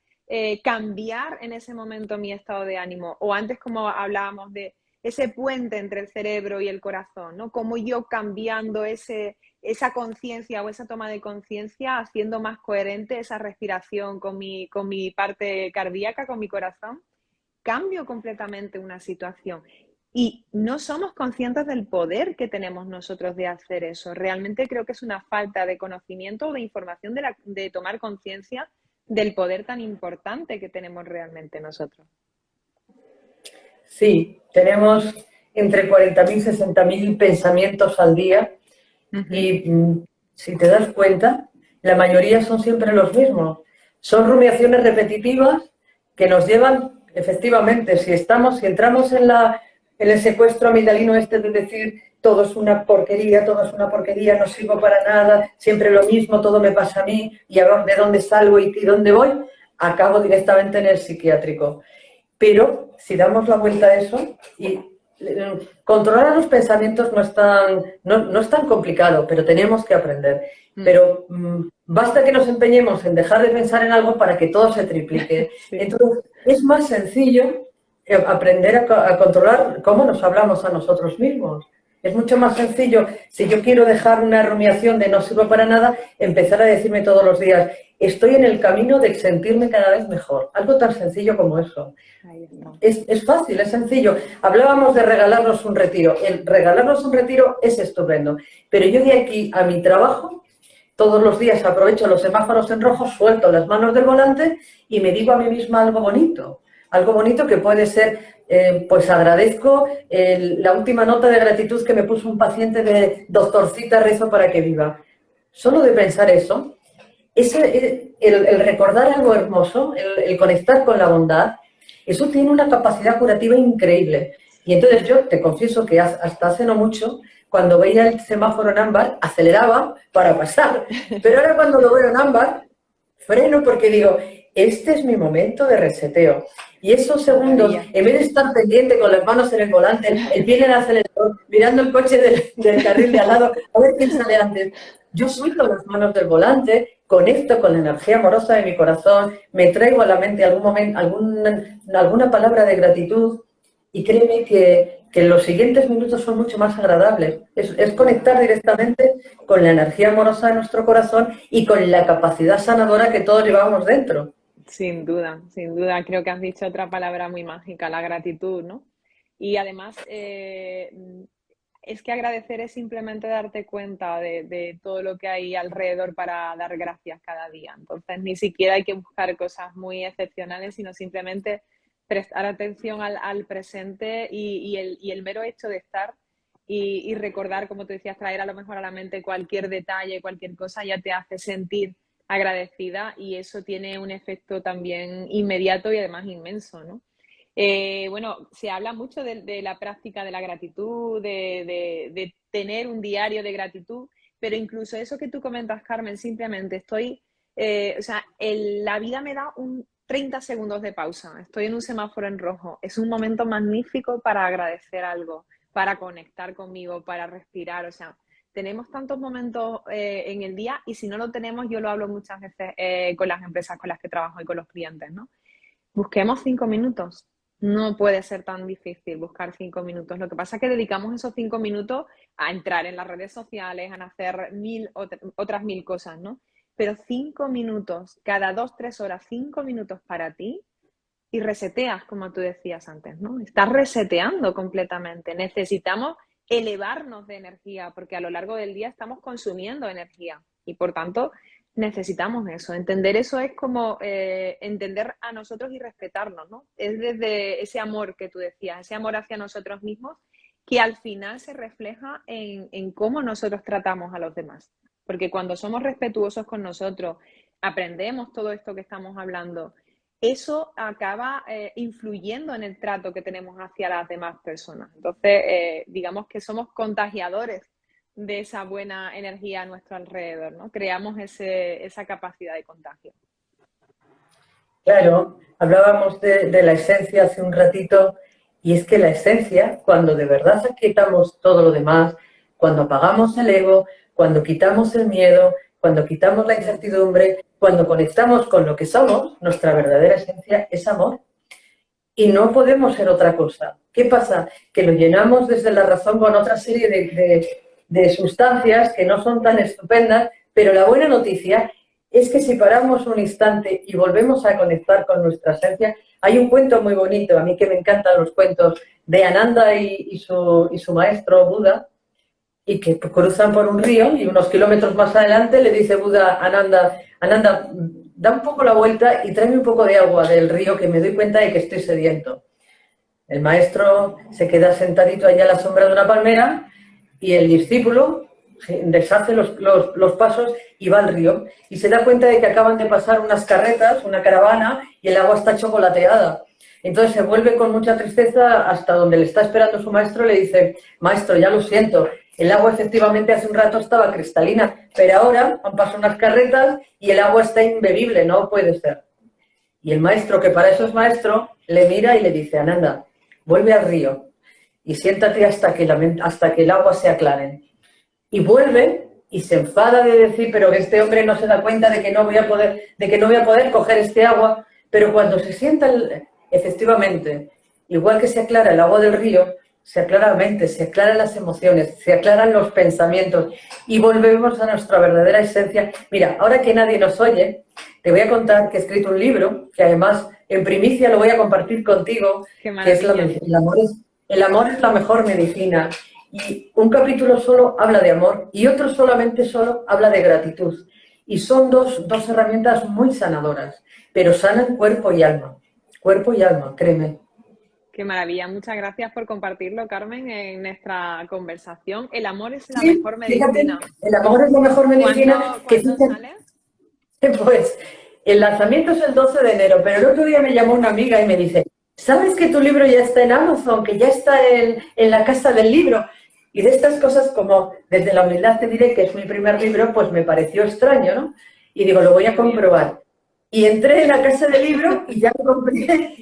cambiar en ese momento mi estado de ánimo. O antes, como hablábamos de ese puente entre el cerebro y el corazón, ¿no? Cómo yo cambiando esa conciencia o esa toma de conciencia, haciendo más coherente esa respiración con mi parte cardíaca, con mi corazón, cambio completamente una situación. Y no somos conscientes del poder que tenemos nosotros de hacer eso. Realmente creo que es una falta de conocimiento o de información de tomar conciencia del poder tan importante que tenemos realmente nosotros. Sí, tenemos entre 40.000 y 60.000 pensamientos al día Ujú. y si te das cuenta, la mayoría son siempre los mismos. Son rumiaciones repetitivas que nos llevan, efectivamente, si entramos en el secuestro amigdalino este de decir todo es una porquería, no sirvo para nada, siempre lo mismo, todo me pasa a mí, y a ver de dónde salgo y dónde voy, acabo directamente en el psiquiátrico. Pero si damos la vuelta a eso y controlar los pensamientos no es tan complicado, pero tenemos que aprender. Pero basta que nos empeñemos en dejar de pensar en algo para que todo se triplique. Sí. Entonces, es más sencillo aprender a controlar cómo nos hablamos a nosotros mismos. Es mucho más sencillo, si yo quiero dejar una rumiación de no sirvo para nada, empezar a decirme todos los días, estoy en el camino de sentirme cada vez mejor. Algo tan sencillo como eso. Ahí está. Es fácil, es sencillo. Hablábamos de regalarnos un retiro. El regalarnos un retiro es estupendo. Pero yo de aquí a mi trabajo, todos los días aprovecho los semáforos en rojo, suelto las manos del volante y me digo a mí misma algo bonito. Algo bonito que puede ser, pues agradezco la última nota de gratitud que me puso un paciente de doctorcita, rezo para que viva. Solo de pensar eso, el recordar algo hermoso, el conectar con la bondad, eso tiene una capacidad curativa increíble. Y entonces yo te confieso que hasta hace no mucho, cuando veía el semáforo en ámbar, aceleraba para pasar. Pero ahora cuando lo veo en ámbar, freno porque digo, este es mi momento de reseteo. Y esos segundos, Maravilla. en vez de estar pendiente con las manos en el volante, el pie en el acelerador, mirando el coche del carril de al lado, a ver quién sale antes, yo suelto las manos del volante, conecto con la energía amorosa de mi corazón, me traigo a la mente algún momento, alguna palabra de gratitud y créeme que los siguientes minutos son mucho más agradables. Es conectar directamente con la energía amorosa de nuestro corazón y con la capacidad sanadora que todos llevamos dentro. Sin duda, sin duda. Creo que has dicho otra palabra muy mágica, la gratitud, ¿no? Y además, es que agradecer es simplemente darte cuenta de todo lo que hay alrededor para dar gracias cada día. Entonces, ni siquiera hay que buscar cosas muy excepcionales, sino simplemente prestar atención al presente y el mero hecho de estar y recordar, como tú decías, traer a lo mejor a la mente cualquier detalle, cualquier cosa, ya te hace sentir agradecida y eso tiene un efecto también inmediato y además inmenso, ¿no? Bueno, se habla mucho de la práctica de la gratitud, de tener un diario de gratitud, pero incluso eso que tú comentas, Carmen, simplemente o sea, la vida me da un 30 segundos de pausa, estoy en un semáforo en rojo, es un momento magnífico para agradecer algo, para conectar conmigo, para respirar, o sea, tenemos tantos momentos en el día y si no lo tenemos, yo lo hablo muchas veces con las empresas con las que trabajo y con los clientes, ¿no? Busquemos 5 minutos. No puede ser tan difícil buscar 5 minutos. Lo que pasa es que dedicamos esos 5 minutos a entrar en las redes sociales, a hacer otras mil cosas, ¿no? Pero 5 minutos, cada 2, 3 horas, 5 minutos para ti y reseteas, como tú decías antes, ¿no? Estás reseteando completamente. Necesitamos elevarnos de energía porque a lo largo del día estamos consumiendo energía y por tanto necesitamos eso. Entender eso es como entender a nosotros y respetarnos, ¿no? Es desde ese amor que tú decías, ese amor hacia nosotros mismos que al final se refleja en cómo nosotros tratamos a los demás. Porque cuando somos respetuosos con nosotros, aprendemos todo esto que estamos hablando, eso acaba influyendo en el trato que tenemos hacia las demás personas. Entonces, digamos que somos contagiadores de esa buena energía a nuestro alrededor, ¿no? Creamos esa capacidad de contagio. Claro, hablábamos de la esencia hace un ratito y es que la esencia, cuando de verdad quitamos todo lo demás, cuando apagamos el ego, cuando quitamos el miedo, cuando quitamos la incertidumbre, cuando conectamos con lo que somos, nuestra verdadera esencia es amor. Y no podemos ser otra cosa. ¿Qué pasa? Que lo llenamos desde la razón con otra serie de sustancias que no son tan estupendas, pero la buena noticia es que si paramos un instante y volvemos a conectar con nuestra esencia, hay un cuento muy bonito, a mí que me encantan los cuentos, de Ananda y su maestro Buda, y que cruzan por un río y unos kilómetros más adelante le dice Buda a Ananda, Ananda, da un poco la vuelta y tráeme un poco de agua del río que me doy cuenta de que estoy sediento. El maestro se queda sentadito allá a la sombra de una palmera y el discípulo deshace los pasos y va al río y se da cuenta de que acaban de pasar unas carretas, una caravana y el agua está chocolateada. Entonces se vuelve con mucha tristeza hasta donde le está esperando su maestro y le dice, maestro, ya lo siento, el agua efectivamente hace un rato estaba cristalina, pero ahora han pasado unas carretas y el agua está imbebible, no puede ser. Y el maestro, que para eso es maestro, le mira y le dice, Ananda, vuelve al río y siéntate hasta que el agua se aclare. Y vuelve y se enfada de decir, pero que este hombre no se da cuenta de que no voy a poder coger este agua. Pero cuando se sienta, efectivamente, igual que se aclara el agua del río, se aclara la mente, se aclaran las emociones, se aclaran los pensamientos y volvemos a nuestra verdadera esencia. Mira, ahora que nadie nos oye, te voy a contar que he escrito un libro, que además en primicia lo voy a compartir contigo, que es el amor es la mejor medicina. Y un capítulo solo habla de amor y otro solamente solo habla de gratitud. Y son dos herramientas muy sanadoras, pero sanan cuerpo y alma. Cuerpo y alma, créeme. Qué maravilla. Muchas gracias por compartirlo, Carmen, en nuestra conversación. El amor es la Sí, mejor fíjate, medicina. el amor es la mejor medicina que ¿Cuándo fíjate, sale? pues el lanzamiento es el 12 de enero, pero el otro día me llamó una amiga y me dice, ¿sabes que tu libro ya está en Amazon, que ya está en la casa del libro? Y de estas cosas, como desde la humildad te diré que es mi primer libro, pues me pareció extraño, ¿no? Y digo, lo voy a Qué bien. comprobar. Y entré en la casa del libro y ya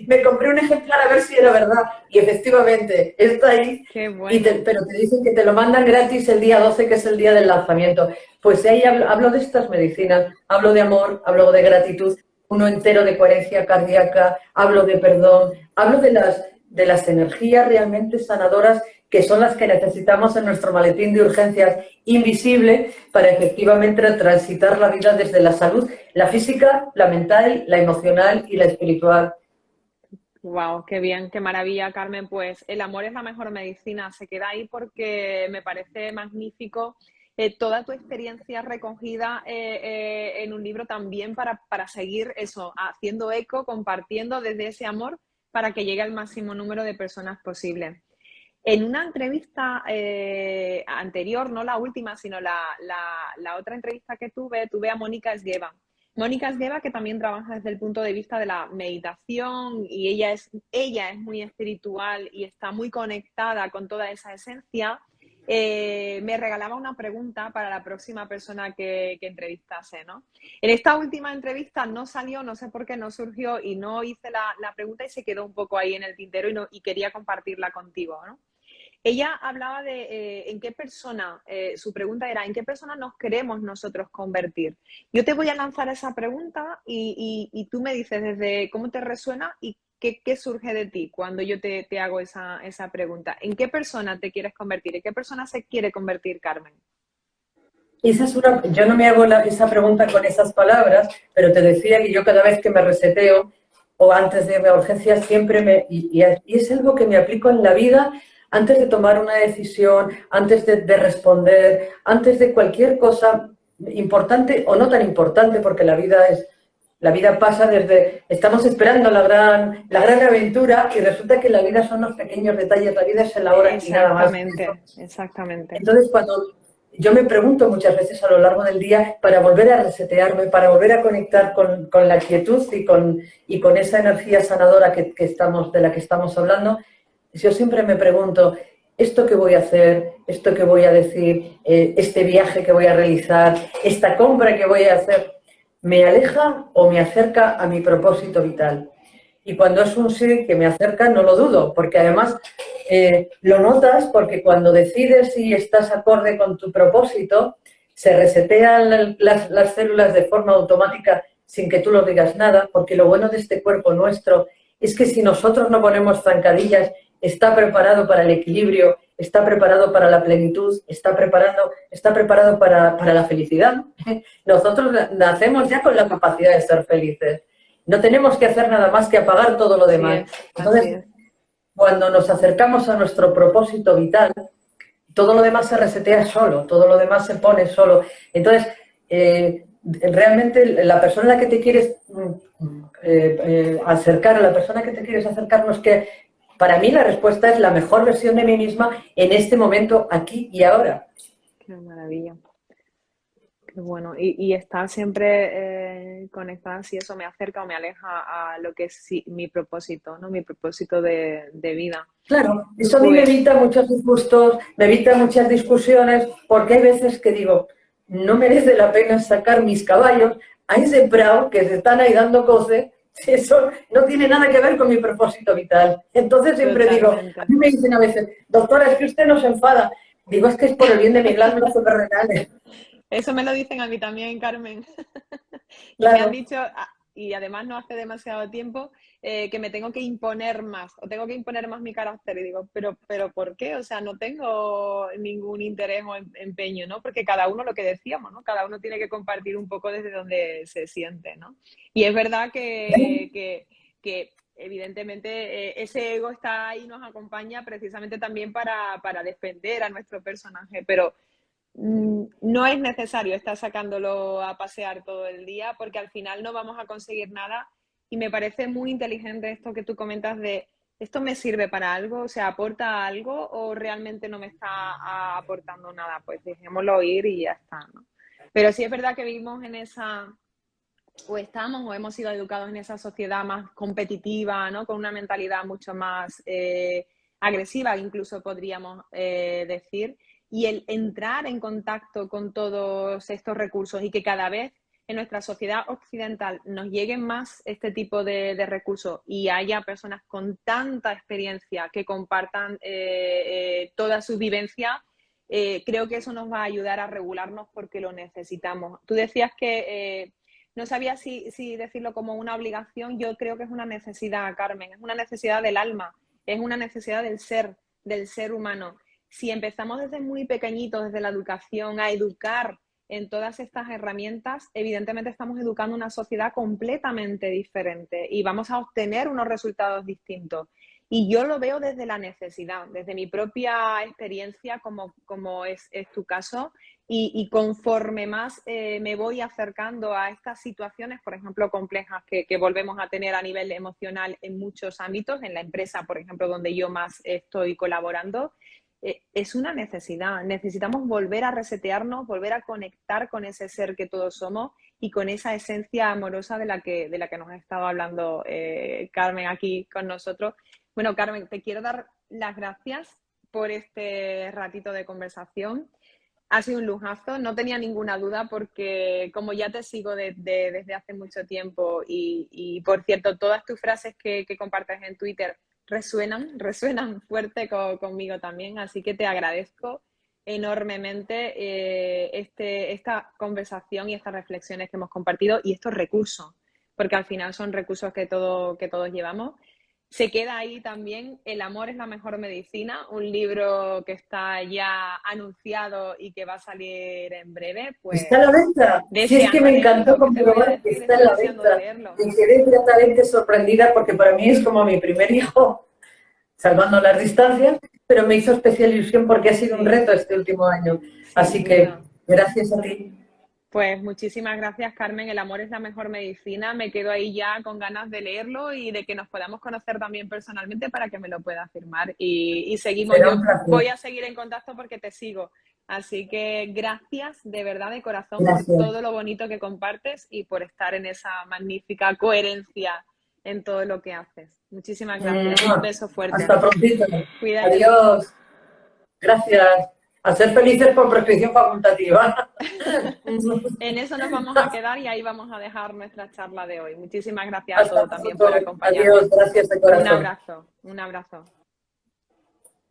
me compré un ejemplar a ver si era verdad. Y efectivamente, está ahí. Qué bueno. Pero te dicen que te lo mandan gratis el día 12, que es el día del lanzamiento. Pues de ahí hablo de estas medicinas, hablo de amor, hablo de gratitud, uno entero de coherencia cardíaca, hablo de perdón, hablo de las energías realmente sanadoras que son las que necesitamos en nuestro maletín de urgencias invisible para efectivamente transitar la vida desde la salud, la física, la mental, la emocional y la espiritual. Wow, qué bien, qué maravilla, Carmen. Pues el amor es la mejor medicina. Se queda ahí porque me parece magnífico toda tu experiencia recogida en un libro también para seguir eso, haciendo eco, compartiendo desde ese amor para que llegue al máximo número de personas posible. En una entrevista anterior, no la última, sino la otra entrevista que tuve a Mónica Esgueva. Mónica Esgueva, que también trabaja desde el punto de vista de la meditación, y ella es muy espiritual y está muy conectada con toda esa esencia. Me regalaba una pregunta para la próxima persona que entrevistase, ¿no? En esta última entrevista no salió, no sé por qué no surgió y no hice la pregunta y se quedó un poco ahí en el tintero y quería compartirla contigo, ¿no? Ella hablaba de en qué persona, su pregunta era, ¿en qué persona nos queremos nosotros convertir? Yo te voy a lanzar esa pregunta y tú me dices desde cómo te resuena y qué surge de ti cuando yo te hago esa pregunta. ¿En qué persona te quieres convertir? ¿En qué persona se quiere convertir, Carmen? Yo no me hago esa pregunta con esas palabras, pero te decía que yo cada vez que me reseteo o antes de irme a urgencias siempre y es algo que me aplico en la vida antes de tomar una decisión, antes de responder, antes de cualquier cosa importante o no tan importante, porque la vida pasa desde, estamos esperando la gran aventura y resulta que la vida son los pequeños detalles, la vida es el ahora y nada más. Exactamente, exactamente. Entonces, cuando yo me pregunto muchas veces a lo largo del día para volver a resetearme, para volver a conectar con la quietud y con esa energía sanadora de la que estamos hablando, yo siempre me pregunto, ¿esto que voy a hacer, esto que voy a decir, este viaje que voy a realizar, esta compra que voy a hacer, me aleja o me acerca a mi propósito vital? Y cuando es un sí que me acerca, no lo dudo, porque además lo notas porque cuando decides si estás acorde con tu propósito, se resetean las células de forma automática sin que tú lo digas nada, porque lo bueno de este cuerpo nuestro es que si nosotros no ponemos zancadillas, está preparado para el equilibrio, está preparado para la plenitud, está preparado para la felicidad. Nosotros nacemos ya con la capacidad de ser felices. No tenemos que hacer nada más que apagar todo lo demás. Entonces, cuando nos acercamos a nuestro propósito vital, todo lo demás se resetea solo, todo lo demás se pone solo. Entonces, realmente la persona a la que te quieres acercar, a la persona que te quieres acercar, no es que, para mí la respuesta es la mejor versión de mí misma en este momento, aquí y ahora. Qué maravilla. Qué bueno. Y estar siempre conectada, si eso me acerca o me aleja a lo que es mi propósito, ¿no? Mi propósito de vida. Claro, eso a mí me evita muchos disgustos, me evita muchas discusiones, porque hay veces que digo, no merece la pena sacar mis caballos a ese prado que se están ahí dando coce, si eso no tiene nada que ver con mi propósito vital. Entonces siempre digo, a mí me dicen a veces, doctora, es que usted no se enfada. Digo, es que es por el bien de mis glándulas suprarrenales. Eso me lo dicen a mí también, Carmen. Y Claro. me han dicho, y además no hace demasiado tiempo, que me tengo que imponer más, o tengo que imponer más mi carácter. Y digo, pero ¿por qué? O sea, no tengo ningún interés o empeño, ¿no? Porque cada uno, lo que decíamos, ¿no? Cada uno tiene que compartir un poco desde donde se siente, ¿no? Y es verdad que evidentemente ese ego está ahí, nos acompaña precisamente también para defender a nuestro personaje, pero no es necesario estar sacándolo a pasear todo el día porque al final no vamos a conseguir nada y me parece muy inteligente esto que tú comentas de ¿esto me sirve para algo? O sea, ¿aporta algo o realmente no me está aportando nada? Pues dejémoslo ir y ya está, ¿no? Pero sí es verdad que vivimos en esa, o estamos o hemos sido educados en esa sociedad más competitiva, ¿no? Con una mentalidad mucho más agresiva, incluso podríamos decir. Y el entrar en contacto con todos estos recursos y que cada vez en nuestra sociedad occidental nos lleguen más este tipo de recursos y haya personas con tanta experiencia que compartan toda su vivencia, creo que eso nos va a ayudar a regularnos porque lo necesitamos. Tú decías que no sabía si decirlo como una obligación, yo creo que es una necesidad, Carmen, es una necesidad del alma, es una necesidad del ser humano. Si empezamos desde muy pequeñitos, desde la educación, a educar en todas estas herramientas, evidentemente estamos educando una sociedad completamente diferente y vamos a obtener unos resultados distintos. Y yo lo veo desde la necesidad, desde mi propia experiencia, como es tu caso, y conforme más me voy acercando a estas situaciones, por ejemplo, complejas que volvemos a tener a nivel emocional en muchos ámbitos, en la empresa, por ejemplo, donde yo más estoy colaborando, es una necesidad. Necesitamos volver a resetearnos, volver a conectar con ese ser que todos somos y con esa esencia amorosa de la que nos ha estado hablando Carmen aquí con nosotros. Bueno, Carmen, te quiero dar las gracias por este ratito de conversación. Ha sido un lujazo, no tenía ninguna duda porque como ya te sigo desde hace mucho tiempo y por cierto, todas tus frases que compartes en Twitter resuenan fuerte conmigo también, así que te agradezco enormemente esta conversación y estas reflexiones que hemos compartido y estos recursos, porque al final son recursos que todos llevamos. Se queda ahí también El amor es la mejor medicina, un libro que está ya anunciado y que va a salir en breve. Pues Está a la venta. Si es que deseando me encantó leerlo, ¿qué te voy a comprobar que decir? está en Estoy la deseando de venta. leerlo. Y quedé gratamente sorprendida porque para mí es como mi primer hijo, salvando las distancias, pero me hizo especial ilusión porque ha sido un reto este último año. Sin Así que duda. gracias a ti. Pues muchísimas gracias, Carmen. El amor es la mejor medicina. Me quedo ahí ya con ganas de leerlo y de que nos podamos conocer también personalmente para que me lo pueda firmar. Y seguimos. Será Yo un placer. voy a seguir en contacto porque te sigo. Así que gracias de verdad, de corazón, por Gracias. todo lo bonito que compartes y por estar en esa magnífica coherencia en todo lo que haces. Muchísimas gracias. Un beso fuerte. Hasta prontito. Cuídate mucho. Adiós. Gracias. A ser felices por prescripción facultativa. En eso nos vamos a quedar y ahí vamos a dejar nuestra charla de hoy. Muchísimas gracias a Hasta todos también por pronto. acompañarme. Adiós. Gracias de Un corazón. abrazo, un abrazo.